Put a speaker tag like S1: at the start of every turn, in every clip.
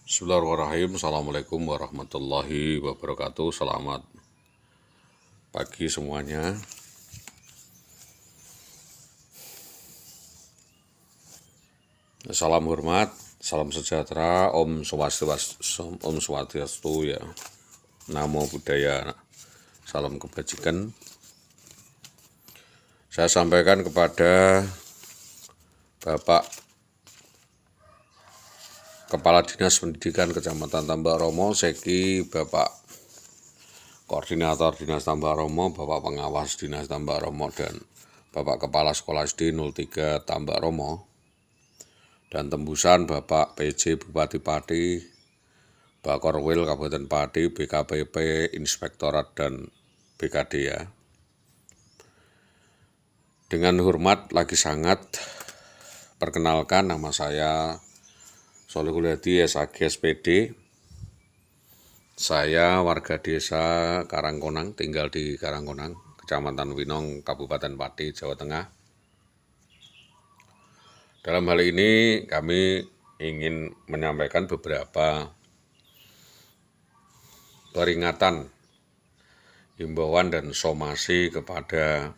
S1: Bismillahirrahmanirrahim. Assalamualaikum warahmatullahi wabarakatuh. Selamat pagi semuanya. Salam hormat, salam sejahtera, Om Swastiastu ya. Namo Buddhaya, salam kebajikan. Saya sampaikan kepada Bapak Kepala Dinas Pendidikan Kecamatan Tambak Romo, Seki, Bapak Koordinator Dinas Tambak Romo, Bapak Pengawas Dinas Tambak Romo, dan Bapak Kepala Sekolah SD 03 Tambak Romo, dan tembusan Bapak PJ Bupati Pati, Bakorwil Kabupaten Pati, BKPP, Inspektorat, dan BKD ya. Dengan hormat lagi sangat, perkenalkan nama saya Solihul Hadi SAG SPD. Saya warga desa Karangkonang, tinggal di Karangkonang, Kecamatan Winong, Kabupaten Pati, Jawa Tengah. Dalam hal ini kami ingin menyampaikan beberapa peringatan, himbauan, dan somasi kepada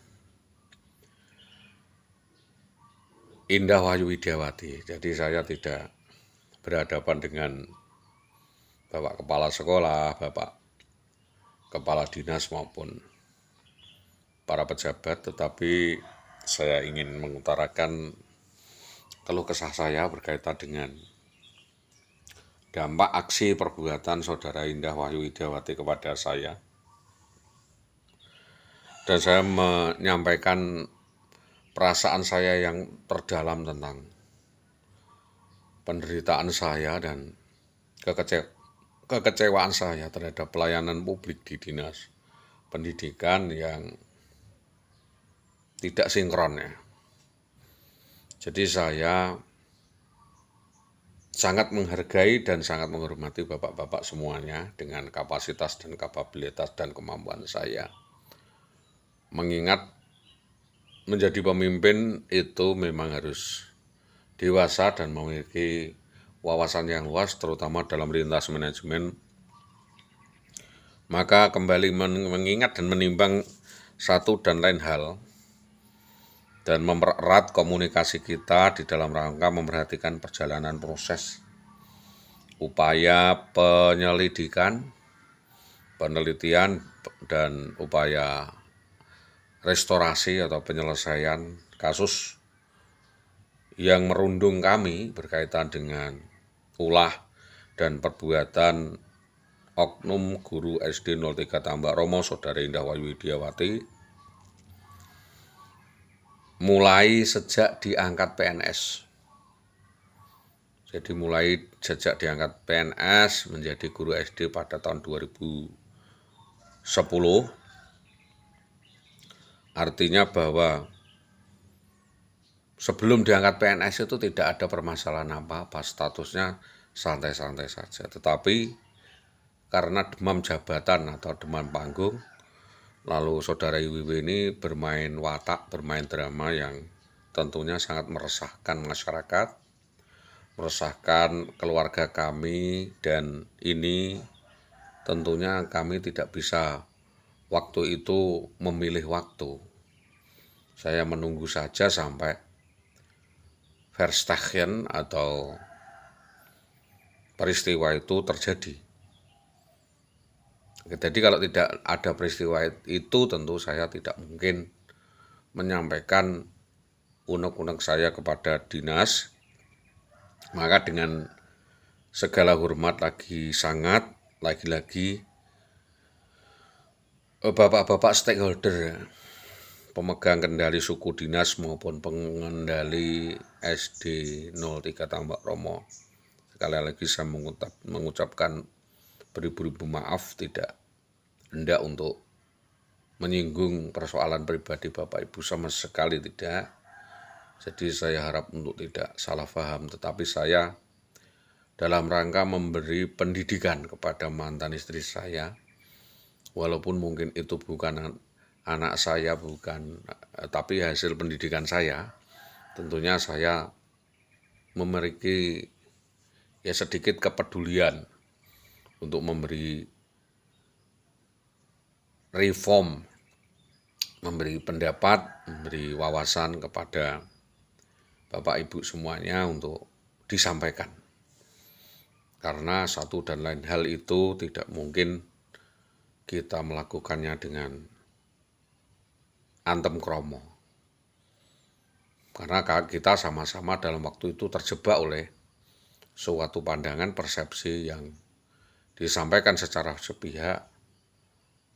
S1: Indah Wahyu Widiawati. Jadi saya tidak berhadapan dengan Bapak Kepala Sekolah, Bapak Kepala Dinas maupun para pejabat, tetapi saya ingin mengutarakan keluh kesah saya berkaitan dengan dampak aksi perbuatan Saudara Indah Wahyu Widiawati kepada saya. Dan saya menyampaikan perasaan saya yang terdalam tentang penderitaan saya dan kekecewaan saya terhadap pelayanan publik di Dinas Pendidikan yang tidak sinkron ya. Jadi saya sangat menghargai dan sangat menghormati bapak-bapak semuanya dengan kapasitas dan kapabilitas dan kemampuan saya. Mengingat menjadi pemimpin itu memang harus dewasa dan memiliki wawasan yang luas, terutama dalam lintas manajemen. Maka kembali mengingat dan menimbang satu dan lain hal, dan mempererat komunikasi kita di dalam rangka memperhatikan perjalanan proses upaya penyelidikan, penelitian, dan upaya restorasi atau penyelesaian kasus yang merundung kami berkaitan dengan ulah dan perbuatan oknum guru SD 03 Tambak Romo, Saudara Indah Wahyu Widiawati, mulai sejak diangkat PNS. Jadi mulai sejak diangkat PNS menjadi guru SD pada tahun 2010, artinya bahwa sebelum diangkat PNS itu tidak ada permasalahan apa-apa, statusnya santai-santai saja. Tetapi karena demam jabatan atau demam panggung, lalu Saudara IWW ini bermain watak, bermain drama yang tentunya sangat meresahkan masyarakat, meresahkan keluarga kami, dan ini tentunya kami tidak bisa waktu itu memilih waktu. Saya menunggu saja sampai Verstappen atau peristiwa itu terjadi. Jadi kalau tidak ada peristiwa itu tentu saya tidak mungkin menyampaikan unek-unek saya kepada dinas. Maka dengan segala hormat lagi-lagi bapak-bapak stakeholder, pemegang kendali suku dinas maupun pengendali SD 03 Tambak Romo, sekali lagi saya mengucapkan beribu-ribu maaf, tidak hendak untuk menyinggung persoalan pribadi Bapak Ibu, sama sekali tidak. Jadi saya harap untuk tidak salah paham, tetapi saya dalam rangka memberi pendidikan kepada mantan istri saya, walaupun mungkin itu bukan anak saya, tapi hasil pendidikan saya, tentunya saya memiliki ya sedikit kepedulian untuk memberi reform, memberi pendapat, memberi wawasan kepada Bapak Ibu semuanya untuk disampaikan. Karena satu dan lain hal itu tidak mungkin kita melakukannya dengan antem kromo. Karena kita sama-sama dalam waktu itu terjebak oleh suatu pandangan persepsi yang disampaikan secara sepihak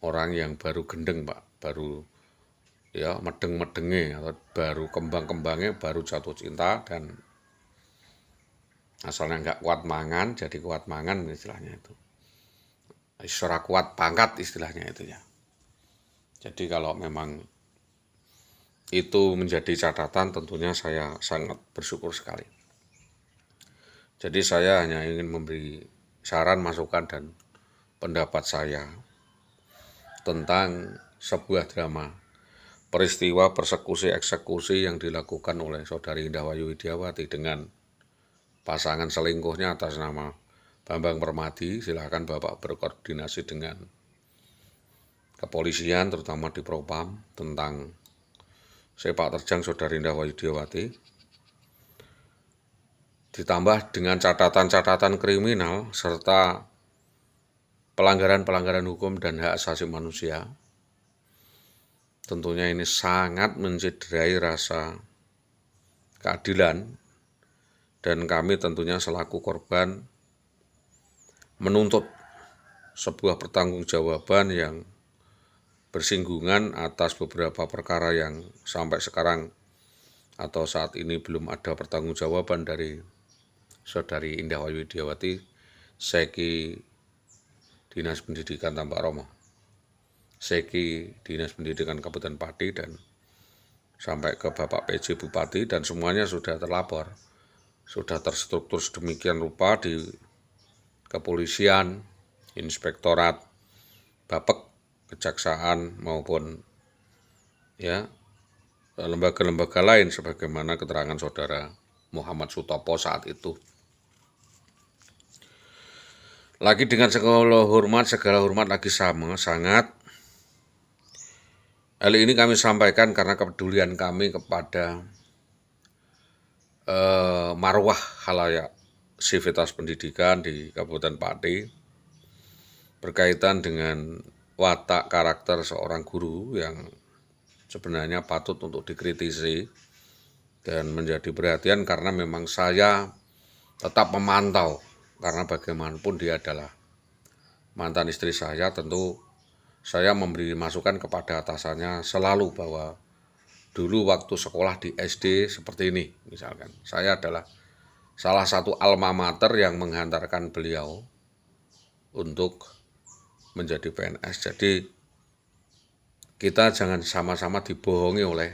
S1: orang yang baru gendeng, Pak, baru ya medeng-medenge atau baru kembang-kembangnya, baru jatuh cinta dan asalnya nggak kuat mangan jadi kuat mangan istilahnya itu. Isra kuat pangkat istilahnya itu ya. Jadi kalau memang itu menjadi catatan, tentunya saya sangat bersyukur sekali. Jadi saya hanya ingin memberi saran, masukan, dan pendapat saya tentang sebuah drama peristiwa persekusi eksekusi yang dilakukan oleh Saudari Indah Wayu Widiawati dengan pasangan selingkuhnya atas nama Bambang Permadi. Silakan Bapak berkoordinasi dengan kepolisian, terutama di Propam, tentang sepak terjang Saudari Indah Wayu Widiawati. Ditambah dengan catatan-catatan kriminal serta pelanggaran-pelanggaran hukum dan hak asasi manusia. Tentunya ini sangat mencederai rasa keadilan, dan kami tentunya selaku korban menuntut sebuah pertanggungjawaban yang bersinggungan atas beberapa perkara yang sampai sekarang atau saat ini belum ada pertanggungjawaban dari Saudari Indah Wayu Widiawati, Seki Dinas Pendidikan Tambak Romo, Seki Dinas Pendidikan Kabupaten Pati, dan sampai ke Bapak PJ Bupati, dan semuanya sudah terlapor, sudah terstruktur sedemikian rupa di kepolisian, inspektorat, Bapek, kejaksaan maupun ya lembaga-lembaga lain sebagaimana keterangan Saudara Muhammad Sutopo saat itu. Lagi dengan segala hormat lagi sama sangat. Hal ini kami sampaikan karena kepedulian kami kepada marwah halayak sivitas pendidikan di Kabupaten Pati berkaitan dengan watak karakter seorang guru yang sebenarnya patut untuk dikritisi dan menjadi perhatian, karena memang saya tetap memantau, karena bagaimanapun dia adalah mantan istri saya. Tentu saya memberi masukan kepada atasannya selalu bahwa dulu waktu sekolah di SD seperti ini, misalkan saya adalah salah satu alma mater yang menghantarkan beliau untuk menjadi PNS. Jadi kita jangan sama-sama dibohongi oleh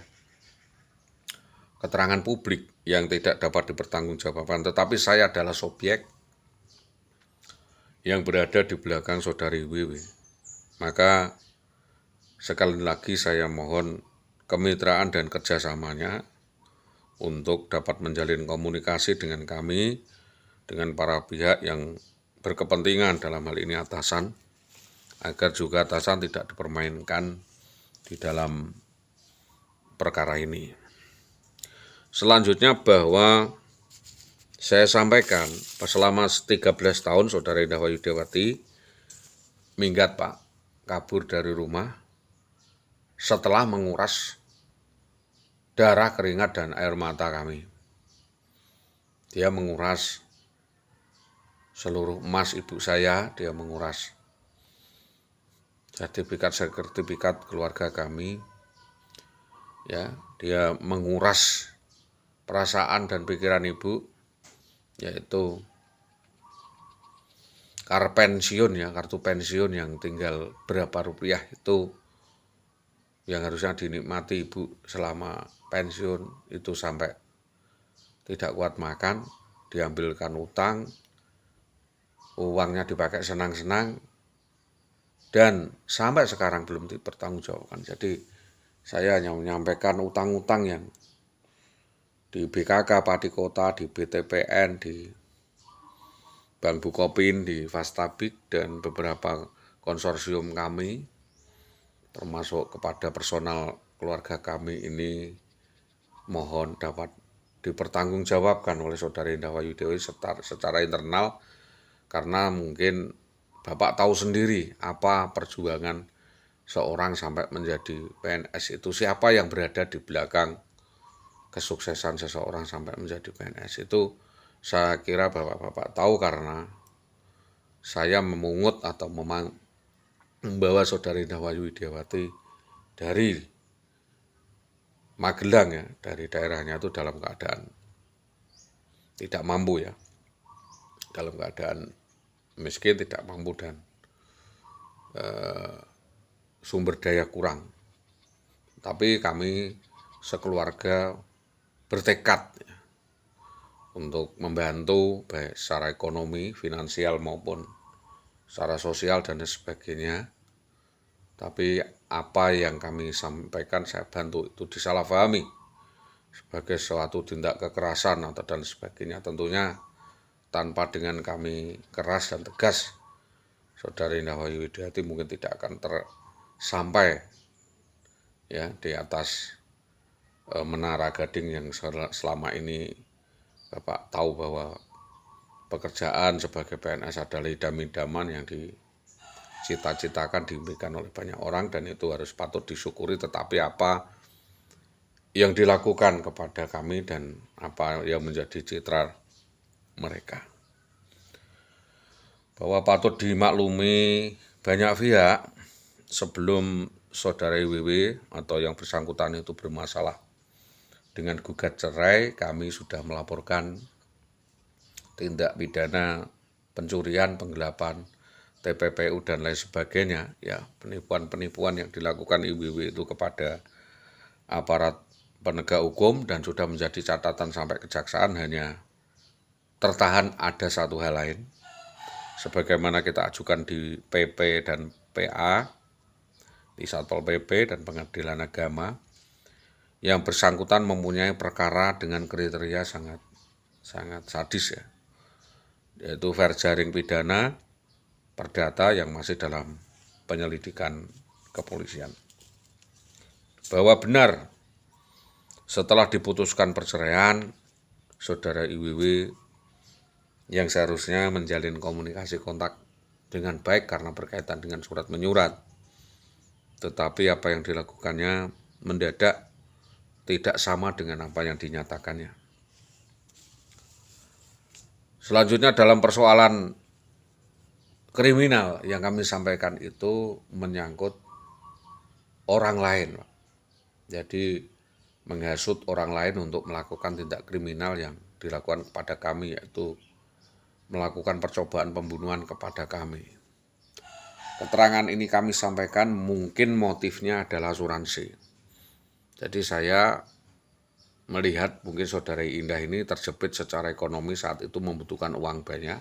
S1: keterangan publik yang tidak dapat dipertanggungjawabkan. Tetapi saya adalah subjek yang berada di belakang Saudari Wiwi. Maka sekali lagi saya mohon kemitraan dan kerjasamanya untuk dapat menjalin komunikasi dengan kami, dengan para pihak yang berkepentingan, dalam hal ini atasan, agar juga atasan tidak dipermainkan di dalam perkara ini. Selanjutnya bahwa saya sampaikan selama 13 tahun Saudari Indah Wayu Widiawati minggat, Pak, kabur dari rumah setelah menguras darah, keringat, dan air mata kami. Dia menguras seluruh emas ibu saya, dia menguras sertifikat keluarga kami, ya, dia menguras perasaan dan pikiran ibu, yaitu kartu pensiun yang tinggal berapa rupiah itu yang harusnya dinikmati ibu selama pensiun, itu sampai tidak kuat makan, diambilkan utang, uangnya dipakai senang-senang, dan sampai sekarang belum dipertanggungjawabkan. Jadi saya hanya menyampaikan utang-utang yang di BKK Pati Kota, di BTPN, di Bank Bukopin, di Fastabik, dan beberapa konsorsium kami, termasuk kepada personal keluarga kami ini, mohon dapat dipertanggungjawabkan oleh Saudari Indah Wayu Dewi secara internal, karena mungkin Bapak tahu sendiri apa perjuangan seorang sampai menjadi PNS itu, siapa yang berada di belakang kesuksesan seseorang sampai menjadi PNS itu. Saya kira Bapak-bapak tahu, karena saya memungut atau membawa Saudari Indah Wayu Widiawati dari Magelang, ya, dari daerahnya itu dalam keadaan tidak mampu, ya, dalam keadaan miskin, tidak mampu, dan sumber daya kurang. Tapi kami sekeluarga bertekad, ya, untuk membantu baik secara ekonomi, finansial maupun secara sosial dan sebagainya. Tapi apa yang kami sampaikan, saya bantu, itu disalahpahami sebagai suatu tindak kekerasan atau dan sebagainya. Tentunya tanpa dengan kami keras dan tegas, Saudari Indah Wayu Widiawati mungkin tidak akan tersampai, ya, di atas Menara Gading yang selama ini Bapak tahu bahwa pekerjaan sebagai PNS adalah idam-idaman yang dicita-citakan, diimpikan oleh banyak orang, dan itu harus patut disyukuri. Tetapi apa yang dilakukan kepada kami dan apa yang menjadi citra mereka, bahwa patut dimaklumi banyak pihak, sebelum Saudari WW atau yang bersangkutan itu bermasalah dengan gugat cerai, kami sudah melaporkan tindak pidana pencurian, penggelapan, TPPU dan lain sebagainya, ya, penipuan-penipuan yang dilakukan IWW itu kepada aparat penegak hukum, dan sudah menjadi catatan sampai kejaksaan. Hanya tertahan ada satu hal lain, sebagaimana kita ajukan di PP dan PA, di Satpol PP dan Pengadilan Agama, yang bersangkutan mempunyai perkara dengan kriteria sangat sadis, ya, yaitu fair jaring pidana perdata yang masih dalam penyelidikan kepolisian. Bahwa benar setelah diputuskan perceraian, Saudara IWW yang seharusnya menjalin komunikasi kontak dengan baik karena berkaitan dengan surat menyurat, tetapi apa yang dilakukannya mendadak tidak sama dengan apa yang dinyatakannya. Selanjutnya, dalam persoalan kriminal yang kami sampaikan itu menyangkut orang lain, Pak. Jadi menghasut orang lain untuk melakukan tindak kriminal yang dilakukan kepada kami, yaitu melakukan percobaan pembunuhan kepada kami. Keterangan ini kami sampaikan mungkin motifnya adalah asuransi. Jadi saya melihat mungkin Saudari Indah ini terjepit secara ekonomi, saat itu membutuhkan uang banyak,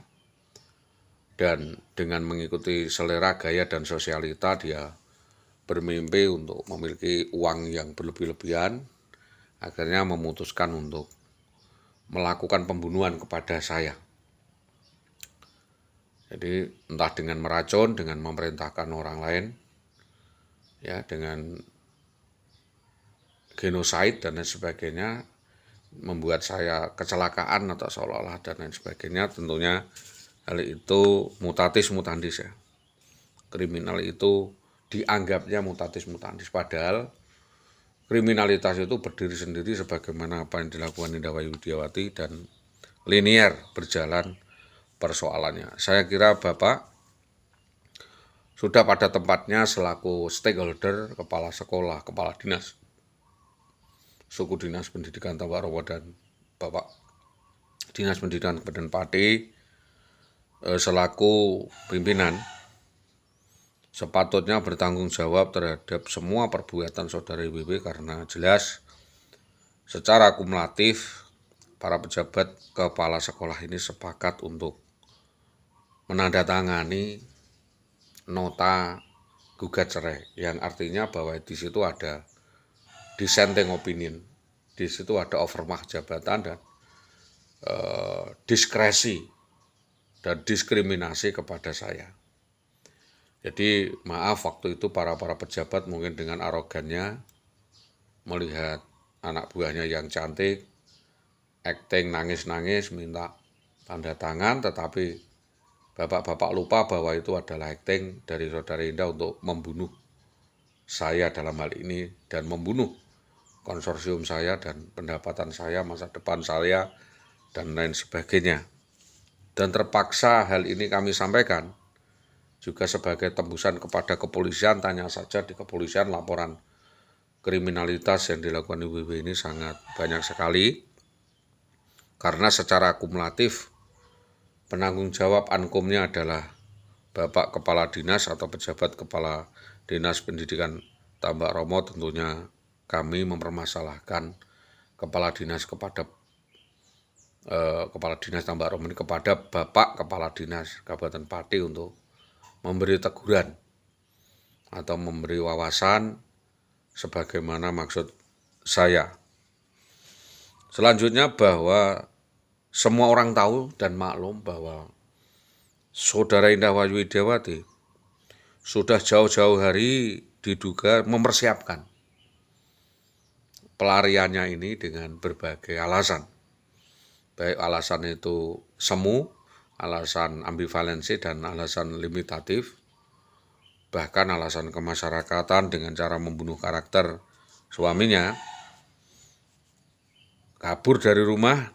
S1: dan dengan mengikuti selera gaya dan sosialita dia bermimpi untuk memiliki uang yang berlebih-lebihan, akhirnya memutuskan untuk melakukan pembunuhan kepada saya. Jadi entah dengan meracun, dengan memerintahkan orang lain, ya, dengan genosida dan lain sebagainya, membuat saya kecelakaan atau seolah-olah dan lain sebagainya. Tentunya hal itu mutatis mutandis, ya. Kriminal itu dianggapnya mutatis mutandis, padahal kriminalitas itu berdiri sendiri sebagaimana apa yang dilakukan Indah Wayu Widiawati, dan linier berjalan persoalannya. Saya kira Bapak sudah pada tempatnya selaku stakeholder, kepala sekolah, kepala dinas, suku dinas pendidikan Tambak Romo, dan Bapak Dinas Pendidikan Kabupaten Pati selaku pimpinan sepatutnya bertanggung jawab terhadap semua perbuatan Saudari WW, karena jelas secara kumulatif para pejabat kepala sekolah ini sepakat untuk menandatangani nota gugat cerai, yang artinya bahwa di situ ada dissenting opinion, di situ ada overmach jabatan dan diskresi dan diskriminasi kepada saya. Jadi maaf waktu itu para pejabat mungkin dengan arogannya melihat anak buahnya yang cantik, acting nangis-nangis minta tanda tangan, tetapi bapak-bapak lupa bahwa itu adalah acting dari Saudara Indah untuk membunuh saya dalam hal ini dan membunuh konsorsium saya dan pendapatan saya, masa depan saya, dan lain sebagainya. Dan terpaksa hal ini kami sampaikan juga sebagai tembusan kepada kepolisian. Tanya saja di kepolisian, laporan kriminalitas yang dilakukan IWW ini sangat banyak sekali. Karena secara kumulatif penanggung jawab ankumnya adalah Bapak Kepala Dinas atau pejabat Kepala Dinas Pendidikan Tambak Romo. Tentunya kami mempermasalahkan Kepala Dinas Kepala Dinas Tambak Romo ini kepada Bapak Kepala Dinas Kabupaten Pati untuk memberi teguran atau memberi wawasan sebagaimana maksud saya. Selanjutnya bahwa semua orang tahu dan maklum bahwa Saudara Indah Wayu Widiawati sudah jauh-jauh hari diduga mempersiapkan pelariannya ini dengan berbagai alasan. Baik alasan itu semu, alasan ambivalensi, dan alasan limitatif, bahkan alasan kemasyarakatan dengan cara membunuh karakter suaminya, kabur dari rumah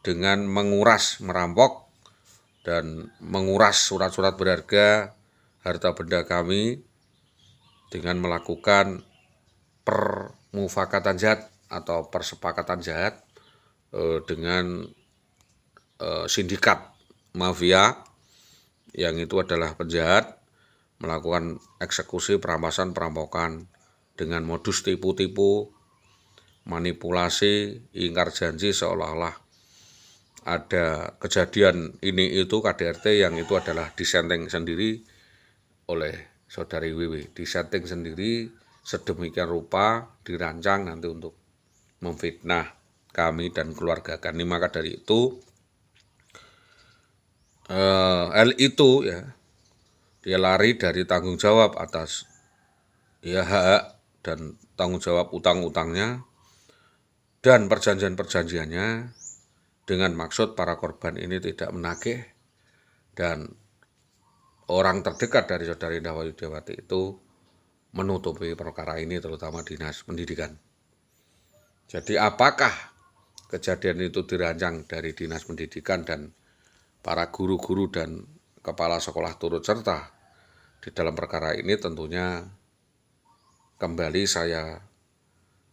S1: dengan menguras, merampok, dan menguras surat-surat berharga, harta benda kami, dengan melakukan permufakatan jahat atau persepakatan jahat dengan sindikat mafia yang itu adalah penjahat, melakukan eksekusi, perampasan, perampokan dengan modus tipu-tipu, manipulasi, ingkar janji seolah-olah ada kejadian ini itu KDRT yang itu adalah disetting sendiri oleh Saudari WW, disetting sendiri sedemikian rupa, dirancang nanti untuk memfitnah kami dan keluarga kami. Maka dari itu hal itu ya, dia lari dari tanggung jawab atas ya hak dan tanggung jawab utang-utangnya dan perjanjian-perjanjiannya dengan maksud para korban ini tidak menagih, dan orang terdekat dari Saudara Indah Wayu Widiawati itu menutupi perkara ini, terutama Dinas Pendidikan. Jadi apakah kejadian itu dirancang dari Dinas Pendidikan dan para guru-guru dan kepala sekolah turut serta di dalam perkara ini? Tentunya kembali saya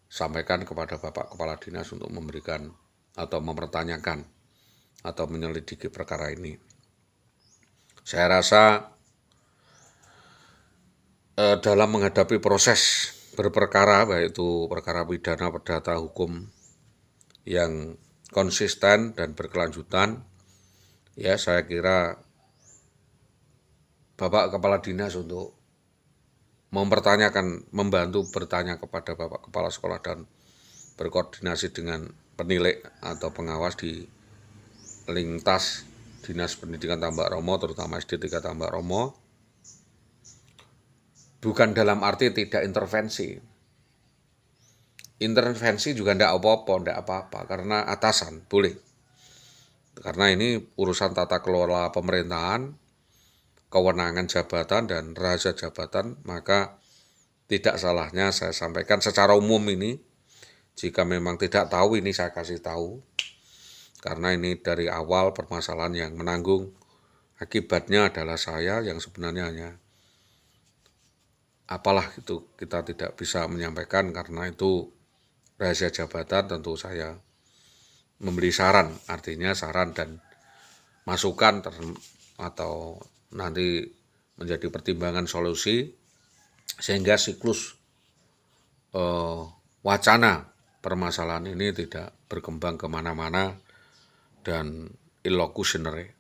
S1: sampaikan kepada Bapak Kepala Dinas untuk memberikan atau mempertanyakan atau menyelidiki perkara ini. Saya rasa dalam menghadapi proses berperkara, baik itu perkara pidana, perdata, hukum yang konsisten dan berkelanjutan, ya saya kira Bapak Kepala Dinas untuk mempertanyakan, membantu bertanya kepada Bapak Kepala Sekolah dan berkoordinasi dengan penilai atau pengawas di lintas Dinas Pendidikan Tambak Romo, terutama SD 3 Tambak Romo, bukan dalam arti tidak intervensi. Intervensi juga tidak apa-apa, karena atasan boleh. Karena ini urusan tata kelola pemerintahan, kewenangan jabatan dan rahasia jabatan, maka tidak salahnya saya sampaikan secara umum ini. Jika memang tidak tahu, ini saya kasih tahu. Karena ini dari awal permasalahan yang menanggung akibatnya adalah saya, yang sebenarnya hanya apalah itu kita tidak bisa menyampaikan karena itu rahasia jabatan. Tentu saya memberi saran, artinya saran dan masukan atau nanti menjadi pertimbangan solusi sehingga siklus wacana permasalahan ini tidak berkembang kemana-mana dan illocutionary.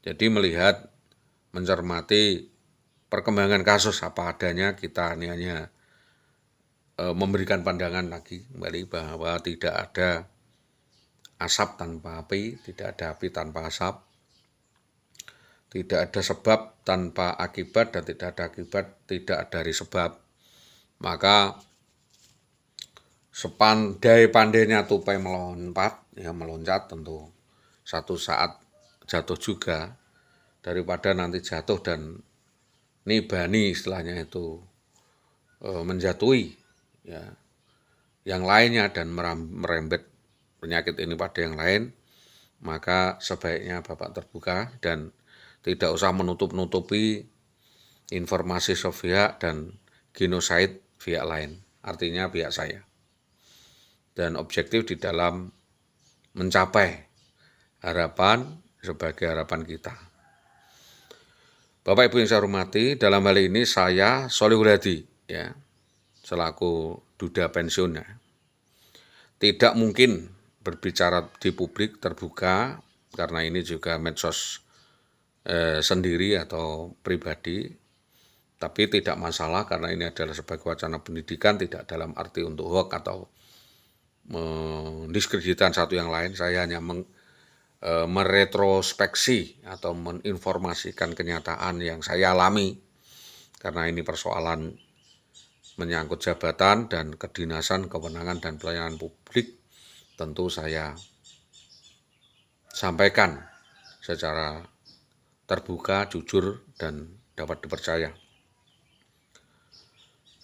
S1: Jadi melihat, mencermati perkembangan kasus apa adanya, kita ini hanya memberikan pandangan lagi kembali bahwa tidak ada asap tanpa api, tidak ada api tanpa asap. Tidak ada sebab tanpa akibat dan tidak ada akibat tidak dari sebab. Maka sepandai-pandainya tupai meloncat tentu satu saat jatuh juga, daripada nanti jatuh dan nibani istilahnya itu menjatuhi ya yang lainnya dan merembet penyakit ini pada yang lain, maka sebaiknya Bapak terbuka dan tidak usah menutup-nutupi informasi sepihak dan genosida pihak lain, artinya pihak saya. Dan objektif di dalam mencapai harapan sebagai harapan kita. Bapak Ibu yang saya hormati, dalam hal ini saya Sholihul Hadi ya, selaku duda pensiun ya, tidak mungkin berbicara di publik terbuka karena ini juga medsos sendiri atau pribadi, tapi tidak masalah karena ini adalah sebagai wacana pendidikan, tidak dalam arti untuk hoax atau mendiskreditkan satu yang lain. Saya hanya meretrospeksi atau menginformasikan kenyataan yang saya alami, karena ini persoalan menyangkut jabatan dan kedinasan, kewenangan dan pelayanan publik. Tentu saya sampaikan secara terbuka, jujur, dan dapat dipercaya.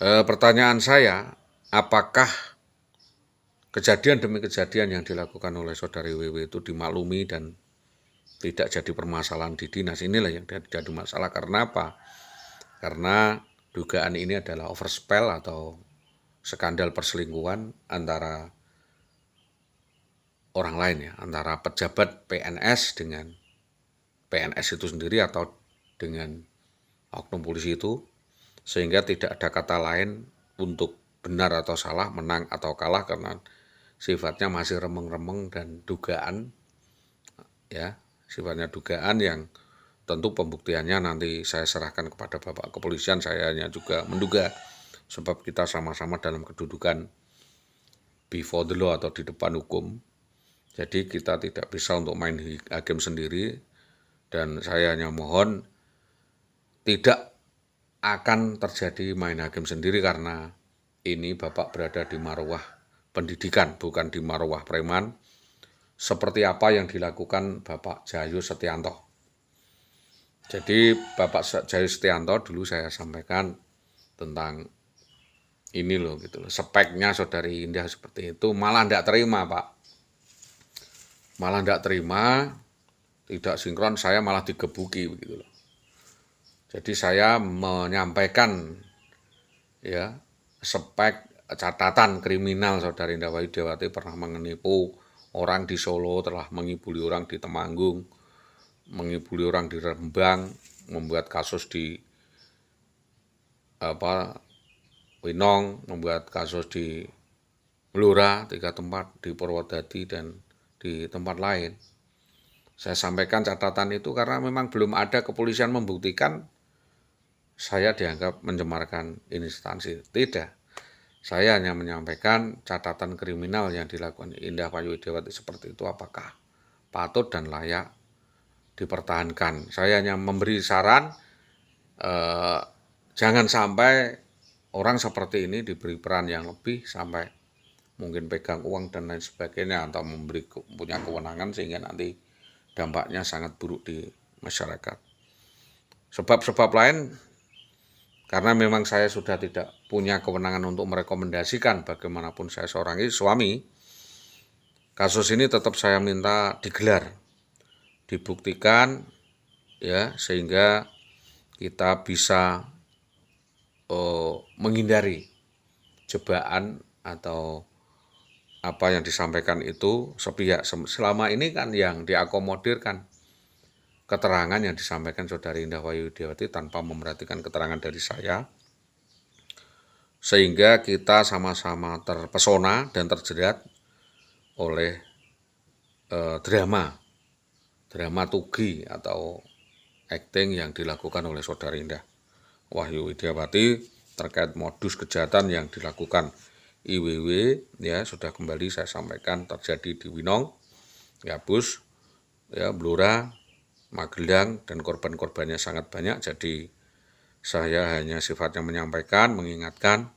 S1: Pertanyaan saya, apakah kejadian demi kejadian yang dilakukan oleh saudari WW itu dimaklumi dan tidak jadi permasalahan di dinas? Inilah yang jadi masalah. Karena apa? Karena dugaan ini adalah overspell atau skandal perselingkuhan antara orang lain ya, antara pejabat PNS dengan PNS itu sendiri atau dengan oknum polisi itu, sehingga tidak ada kata lain untuk benar atau salah, menang atau kalah, karena sifatnya masih remeng-remeng dan dugaan ya, sifatnya dugaan yang tentu pembuktiannya nanti saya serahkan kepada Bapak Kepolisian. Saya hanya juga menduga, sebab kita sama-sama dalam kedudukan before the law atau di depan hukum. Jadi kita tidak bisa untuk main hakim sendiri, dan saya hanya mohon tidak akan terjadi main hakim sendiri karena ini Bapak berada di marwah pendidikan, bukan di marwah preman, seperti apa yang dilakukan Bapak Jayu Setianto. Jadi Bapak Jayu Setianto dulu saya sampaikan tentang ini loh gitu loh, speknya saudari Indah seperti itu, malah tidak terima Pak. Malah tidak terima, tidak sinkron, saya malah digebuki begitu loh. Jadi saya menyampaikan ya spek catatan kriminal saudari Indah Wahyudiawati pernah menipu orang di Solo, telah mengibuli orang di Temanggung, mengibuli orang di Rembang, membuat kasus di Winong, membuat kasus di Blora, 3 tempat, di Purwodadi dan di tempat lain. Saya sampaikan catatan itu karena memang belum ada kepolisian membuktikan saya dianggap mencemarkan instansi. Tidak. Saya hanya menyampaikan catatan kriminal yang dilakukan Indah Wahyudiawati seperti itu apakah patut dan layak dipertahankan. Saya hanya memberi saran, jangan sampai orang seperti ini diberi peran yang lebih sampai mungkin pegang uang dan lain sebagainya, atau punya kewenangan sehingga nanti dampaknya sangat buruk di masyarakat. Sebab-sebab lain, karena memang saya sudah tidak punya kewenangan untuk merekomendasikan, bagaimanapun saya seorang suami, kasus ini tetap saya minta digelar, dibuktikan ya, sehingga kita bisa menghindari jebakan atau apa yang disampaikan itu sepihak. Selama ini kan yang diakomodirkan keterangan yang disampaikan saudari Indah Wahyudiawati tanpa memerhatikan keterangan dari saya, sehingga kita sama-sama terpesona dan terjerat oleh drama tugi atau acting yang dilakukan oleh saudari Indah Wahyudiawati terkait modus kejahatan yang dilakukan IWW ya, sudah kembali saya sampaikan terjadi di Winong, Gabus, ya, Blora, Magelang dan korban-korbannya sangat banyak, jadi saya hanya sifatnya menyampaikan, mengingatkan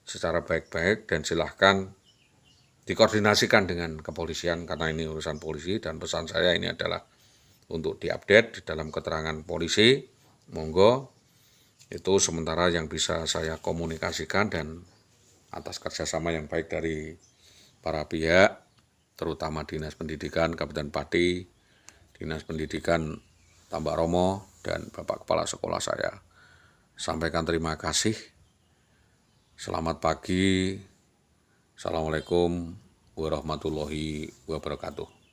S1: secara baik-baik dan silahkan dikoordinasikan dengan kepolisian karena ini urusan polisi, dan pesan saya ini adalah untuk diupdate di dalam keterangan polisi, monggo. Itu sementara yang bisa saya komunikasikan, dan atas kerjasama yang baik dari para pihak, terutama Dinas Pendidikan Kabupaten Pati, Dinas Pendidikan Tambak Romo, dan Bapak Kepala Sekolah saya. Sampaikan terima kasih. Selamat pagi. Assalamualaikum warahmatullahi wabarakatuh.